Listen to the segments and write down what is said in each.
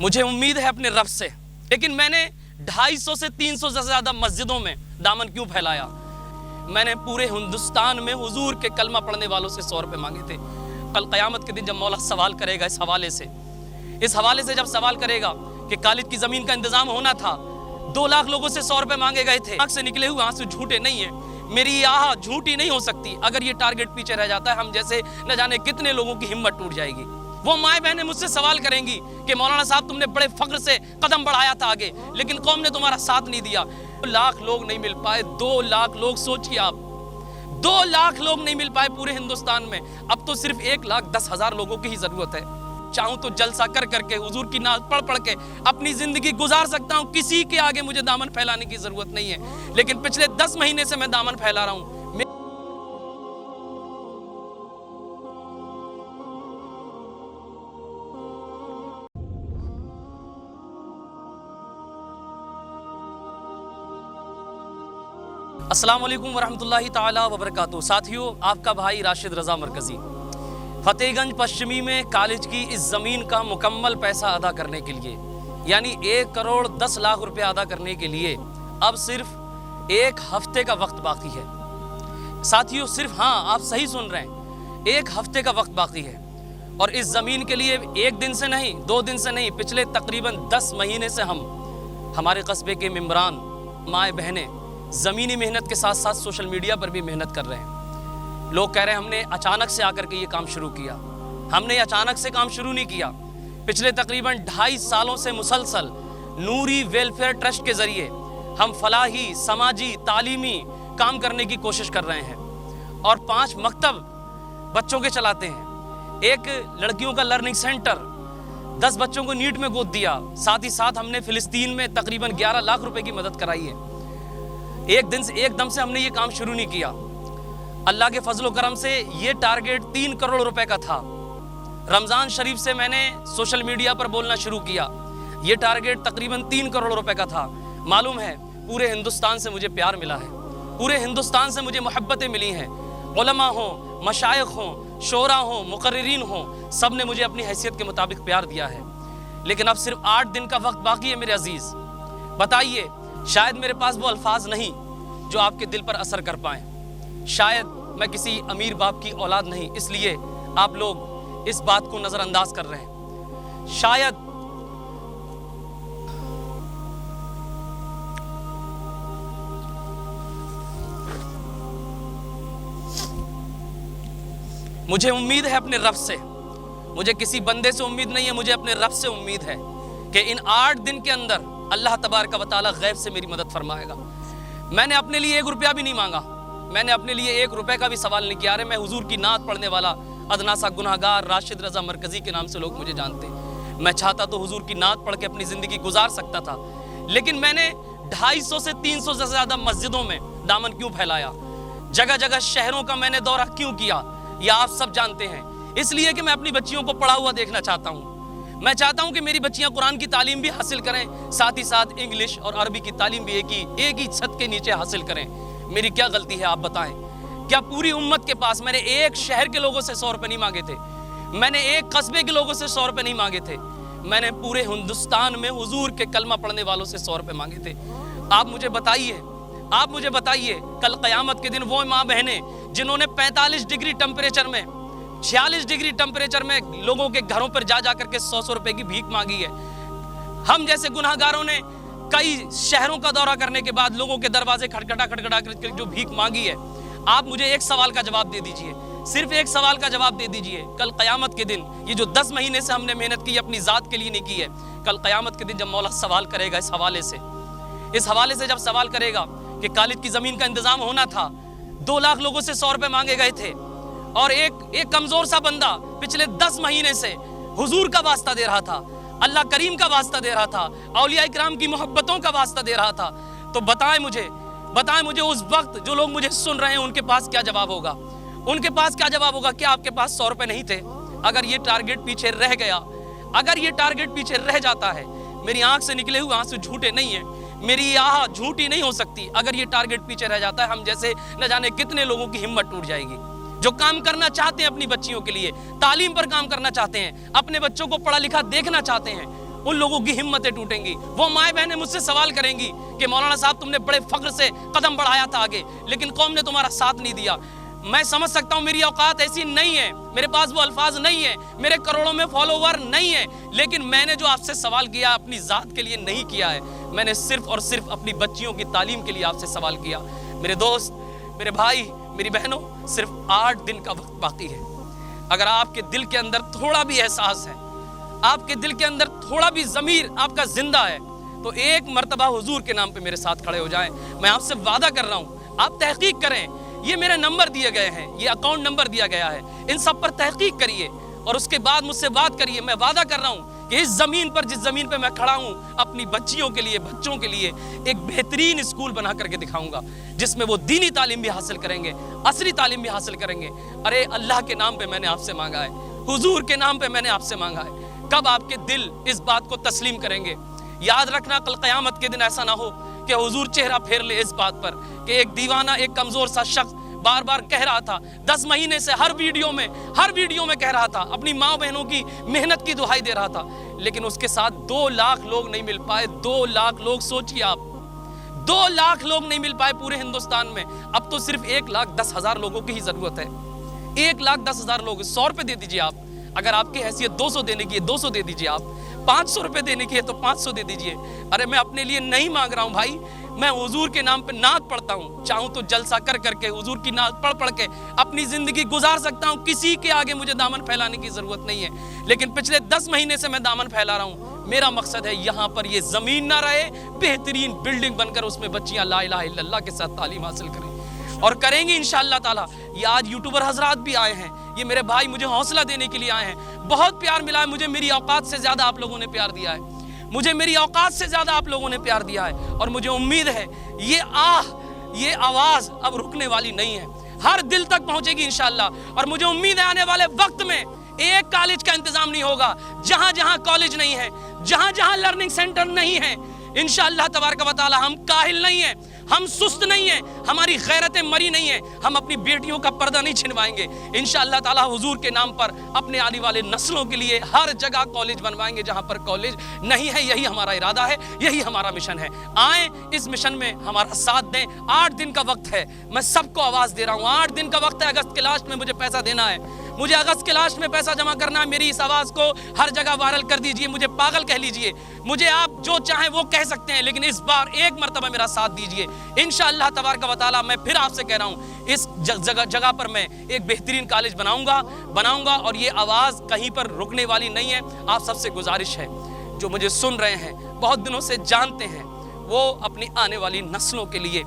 मुझे उम्मीद है अपने रब से, लेकिन मैंने 250 से 300 से ज़्यादा मस्जिदों में दामन क्यों फैलाया? मैंने पूरे हिंदुस्तान में हुजूर के कलमा पढ़ने वालों से 100 रुपये मांगे थे। कल क़यामत के दिन जब मौला सवाल करेगा इस हवाले से जब सवाल करेगा कि कॉलेज की ज़मीन का इंतज़ाम होना था, 2 लाख लोगों से 100 रुपये मांगे गए थे, आँख से निकले हुए आंसू झूठे नहीं हैं। मेरी आह झूठी नहीं हो सकती। अगर ये टारगेट पीछे रह जाता है, हम जैसे न जाने कितने लोगों की हिम्मत टूट जाएगी। वो माएँ बहनें मुझसे सवाल करेंगी कि मौलाना साहब तुमने बड़े फख्र से कदम बढ़ाया था आगे, लेकिन कौम ने तुम्हारा साथ नहीं दिया। 2 लाख लोग नहीं मिल पाए, 2 लाख लोग, सोचिए आप, 2 लाख लोग नहीं मिल पाए पूरे हिंदुस्तान में। अब तो सिर्फ 1,10,000 लोगों की ही जरूरत है। चाहूं तो जलसा कर करके हुजूर की नात पढ़ पढ़ के अपनी जिंदगी गुजार सकता हूं, किसी के आगे मुझे दामन फैलाने की जरूरत नहीं है। लेकिन पिछले 10 महीने से मैं दामन फैला रहा हूं। अस्सलाम वालेकुम वरहमतुल्लाहि ताला वबरकातुहू। साथियों, आपका भाई राशिद रज़ा मरकज़ी फतेहगंज पश्चिमी में कॉलेज की इस ज़मीन का मुकम्मल पैसा अदा करने के लिए, यानी 1 करोड़ 10 लाख रुपए अदा करने के लिए अब सिर्फ 1 हफ्ते का वक्त बाकी है। साथियों, सिर्फ, हाँ, आप सही सुन रहे हैं, 1 हफ्ते का वक्त बाकी है। और इस ज़मीन के लिए 1 दिन से नहीं, 2 दिन से नहीं, पिछले तकरीबन 10 महीने से हमारे कस्बे के मेंबरान, माएँ बहनें ज़मीनी मेहनत के साथ साथ सोशल मीडिया पर भी मेहनत कर रहे हैं। लोग कह रहे हैं हमने अचानक से आकर के ये काम शुरू किया। हमने अचानक से काम शुरू नहीं किया। पिछले तकरीबन 2.5 सालों से मुसलसल नूरी वेलफेयर ट्रस्ट के ज़रिए हम फलाही, समाजी, तालीमी काम करने की कोशिश कर रहे हैं। और 5 मकतब बच्चों के चलाते हैं। एक लड़कियों का लर्निंग सेंटर, 10 बच्चों को नीट में गोद दिया। साथ ही साथ हमने फ़िलिस्तीन में तकरीबन 11 लाख रुपए की मदद कराई है। एकदम से हमने ये काम शुरू नहीं किया। अल्लाह के फजल करम से ये टारगेट 3 करोड़ रुपए का था। रमज़ान शरीफ से मैंने सोशल मीडिया पर बोलना शुरू किया। ये टारगेट तकरीबन 3 करोड़ रुपए का था। मालूम है, पूरे हिंदुस्तान से मुझे प्यार मिला है, पूरे हिंदुस्तान से मुझे मोहब्बतें मिली हैं। उलमा हों, मशाइख हों, शोरा हों, मुकर्रिरीन हों, सब ने मुझे अपनी हैसियत के मुताबिक प्यार दिया है। लेकिन अब सिर्फ 8 दिन का वक्त बाकी है मेरे अजीज़। बताइए, शायद मेरे पास वो अल्फाज नहीं जो आपके दिल पर असर कर पाएँ। शायद मैं किसी अमीर बाप की औलाद नहीं, इसलिए आप लोग इस बात को नज़रअंदाज कर रहे हैं। शायद मुझे उम्मीद है अपने रब से, मुझे किसी बंदे से उम्मीद नहीं है, मुझे अपने रब से उम्मीद है कि इन 8 दिन के अंदर अल्लाह तबारक व तआला गैब से मेरी मदद फरमाएगा। मैंने अपने लिए 1 रुपया भी नहीं मांगा, मैंने अपने लिए 1 रुपए का भी सवाल नहीं किया। मैं हुजूर की नात पढ़ने वाला अदना सा गुनहगार राशिद रज़ा मरकज़ी के नाम से लोग मुझे जानते हैं। मैं चाहता तो हुजूर की नात पढ़ के अपनी ज़िंदगी गुजार सकता था, लेकिन मैंने 250 से 300 से ज़्यादा मस्जिदों में दामन क्यों फैलाया, जगह जगह शहरों का मैंने दौरा क्यों किया, यह आप सब जानते हैं। इसलिए कि मैं अपनी बच्चियों को पढ़ा हुआ देखना चाहता हूँ। मैं चाहता हूँ कि मेरी बच्चियाँ कुरान की तालीम भी हासिल करें, साथ ही साथ इंग्लिश और अरबी की तालीम भी एक ही छत के नीचे हासिल करें। मेरी क्या गलती है, आप बताएं? क्या पूरी उम्मत के पास मैंने एक शहर के लोगों से 100 रुपये नहीं मांगे थे, मैंने एक कस्बे के लोगों से 100 रुपये नहीं मांगे थे, मैंने पूरे हिंदुस्तान में हुजूर के कलमा पढ़ने वालों से 100 रुपये मांगे थे। आप मुझे बताइए, कल क़यामत के दिन वो माँ बहनें जिन्होंने 45 डिग्री टेम्परेचर में, 46 डिग्री टेम्परेचर में लोगों के घरों पर जा करके 100 रुपये की भीख मांगी है। हम जैसे गुनहगारों ने कई शहरों का दौरा करने के बाद लोगों के दरवाजे खटखटा कर जो भीख मांगी है। आप मुझे एक सवाल का जवाब दे दीजिए, सिर्फ एक सवाल का जवाब दे दीजिए। कल क़यामत के दिन, ये जो 10 महीने से हमने मेहनत की अपनी ज़ात के लिए नहीं की है, कल क़यामत के दिन जब मौला सवाल करेगा इस हवाले से जब सवाल करेगा कि कॉलेज की ज़मीन का इंतज़ाम होना था, 2 लाख लोगों से 100 रुपये मांगे गए थे, और एक कमज़ोर सा बंदा पिछले 10 महीने से हुजूर का वास्ता दे रहा था, अल्लाह करीम का वास्ता दे रहा था, औलिया इकराम की मोहब्बतों का वास्ता दे रहा था। तो बताएं मुझे उस वक्त जो लोग मुझे सुन रहे हैं उनके पास क्या जवाब होगा? उनके पास क्या जवाब होगा? क्या आपके पास 100 रुपये नहीं थे? अगर ये टारगेट पीछे रह गया, अगर ये टारगेट पीछे रह जाता है, मेरी आंख से निकले हुए आंसू झूठे नहीं हैं, मेरी आह झूठी नहीं हो सकती। अगर ये टारगेट पीछे रह जाता है, हम जैसे न जाने कितने लोगों की हिम्मत टूट जाएगी। जो काम करना चाहते हैं अपनी बच्चियों के लिए, तालीम पर काम करना चाहते हैं, अपने बच्चों को पढ़ा लिखा देखना चाहते हैं, उन लोगों की हिम्मतें टूटेंगी। वो माएँ बहनें मुझसे सवाल करेंगी कि मौलाना साहब तुमने बड़े फख्र से कदम बढ़ाया था आगे, लेकिन कौम ने तुम्हारा साथ नहीं दिया। मैं समझ सकता हूँ मेरी औकात ऐसी नहीं है, मेरे पास वो अल्फाज नहीं है, मेरे करोड़ों में फॉलोवर नहीं है, लेकिन मैंने जो आपसे सवाल किया अपनी ज़ात के लिए नहीं किया है, मैंने सिर्फ और सिर्फ अपनी बच्चियों की तालीम के लिए आपसे सवाल किया। मेरे दोस्त, मेरे भाई, मेरी बहनों, सिर्फ 8 दिन का वक्त बाकी है। अगर आपके दिल के अंदर थोड़ा भी एहसास है, आपके दिल के अंदर थोड़ा भी ज़मीर आपका जिंदा है, तो एक मर्तबा हुजूर के नाम पे मेरे साथ खड़े हो जाएं। मैं आपसे वादा कर रहा हूँ, आप तहकीक करें, ये मेरे नंबर दिए गए हैं, ये अकाउंट नंबर दिया गया है, इन सब पर तहकीक करिए और उसके बाद मुझसे बात करिए। मैं वादा कर रहा हूँ कि इस ज़मीन पर, जिस ज़मीन पे मैं खड़ा हूँ, अपनी बच्चियों के लिए, बच्चों के लिए एक बेहतरीन स्कूल बना करके दिखाऊंगा, जिसमें वो दीनी तालीम भी हासिल करेंगे, असरी तालीम भी हासिल करेंगे। अरे अल्लाह के नाम पे मैंने आपसे मांगा है, हुजूर के नाम पे मैंने आपसे मांगा है। कब आपके दिल इस बात को तस्लीम करेंगे? याद रखना, कल क़यामत के दिन ऐसा ना हो कि हुजूर चेहरा फेर ले इस बात पर कि एक दीवाना, एक कमज़ोर सा शख्स बार बार कह रहा था, 10 महीने से हर वीडियो में कह रहा था, अपनी माँ बहनों की मेहनत की दुहाई दे रहा था, लेकिन उसके साथ 2 लाख लोग नहीं मिल पाए। 2 लाख लोग, सोचिए आप, 2 लाख लोग नहीं मिल पाए पूरे हिंदुस्तान में। अब तो सिर्फ 1,10,000 लोगों की ही ज़रूरत है। 1,10,000 लोग, 100 रुपये दे दीजिए आप। अगर आपकी हैसियत 200 देने की है, 200 दे दीजिए आप। 500 रुपये देने की है तो 500 दे दीजिए। अरे मैं अपने लिए नहीं मांग रहा हूँ भाई, मैं हुजूर के नाम पे नात पढ़ता हूँ। चाहूँ तो जलसा कर करके हुजूर की नात पढ़ के अपनी ज़िंदगी गुजार सकता हूँ, किसी के आगे मुझे दामन फैलाने की ज़रूरत नहीं है। लेकिन पिछले 10 महीने से मैं दामन फैला रहा हूँ। मेरा मकसद है यहाँ पर ये ज़मीन ना रहे, बेहतरीन बिल्डिंग बनकर उसमें बच्चियाँ ला इलाहा इल्लल्लाह के साथ तालीम हासिल करें और करेंगे इंशाअल्लाह ताला। ये आज यूट्यूबर हजरात भी आए हैं, ये मेरे भाई मुझे हौसला देने के लिए आए हैं। बहुत प्यार मिला है मुझे, मेरी औकात से ज़्यादा आप लोगों ने प्यार दिया है, मुझे मेरी औकात से ज़्यादा आप लोगों ने प्यार दिया है। और मुझे उम्मीद है ये आवाज़ अब रुकने वाली नहीं है, हर दिल तक पहुँचेगी इंशाअल्लाह। और मुझे उम्मीद है आने वाले वक्त में एक कॉलेज का इंतज़ाम नहीं होगा, जहाँ जहाँ कॉलेज नहीं है, जहाँ जहाँ लर्निंग सेंटर नहीं है, इंशाअल्लाह तबारक व तआला हम काहिल नहीं हैं, हम सुस्त नहीं हैं, हमारी गैरतें मरी नहीं है, हम अपनी बेटियों का पर्दा नहीं छिनवाएंगे। इंशाअल्लाह ताला हुजूर के नाम पर अपने आने वाले नस्लों के लिए हर जगह कॉलेज बनवाएंगे जहाँ पर कॉलेज नहीं है। यही हमारा इरादा है, यही हमारा मिशन है। आए इस मिशन में हमारा साथ दें। 8 दिन का वक्त है, मैं सबको आवाज़ दे रहा हूँ, 8 दिन का वक्त है। अगस्त के लास्ट में मुझे पैसा देना है, मुझे अगस्त के लास्ट में पैसा जमा करना है। मेरी इस आवाज़ को हर जगह वायरल कर दीजिए, मुझे पागल कह लीजिए, मुझे आप जो चाहें वो कह सकते हैं, लेकिन इस बार एक मरतबा मेरा साथ दीजिए। इंशाअल्लाह तबारक व तआला मैं फिर आपसे कह रहा हूँ, इस जगह पर मैं एक बेहतरीन कॉलेज बनाऊंगा और ये आवाज़ कहीं पर रुकने वाली नहीं है। आप सबसे गुजारिश है, जो मुझे सुन रहे हैं, बहुत दिनों से जानते हैं, वो अपनी आने वाली नस्लों के लिए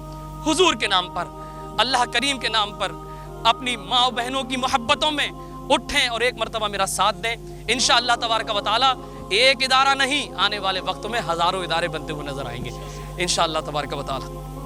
हुजूर के नाम पर, अल्लाह करीम के नाम पर, अपनी माँ बहनों की मोहब्बतों में उठें और एक मरतबा मेरा साथ दें। इंशाअल्लाह तबारक व तआला एक इदारा नहीं, आने वाले वक्त में हज़ारों इदारे बनते हुए नजर आएंगे इंशाअल्लाह तबारक व तआला।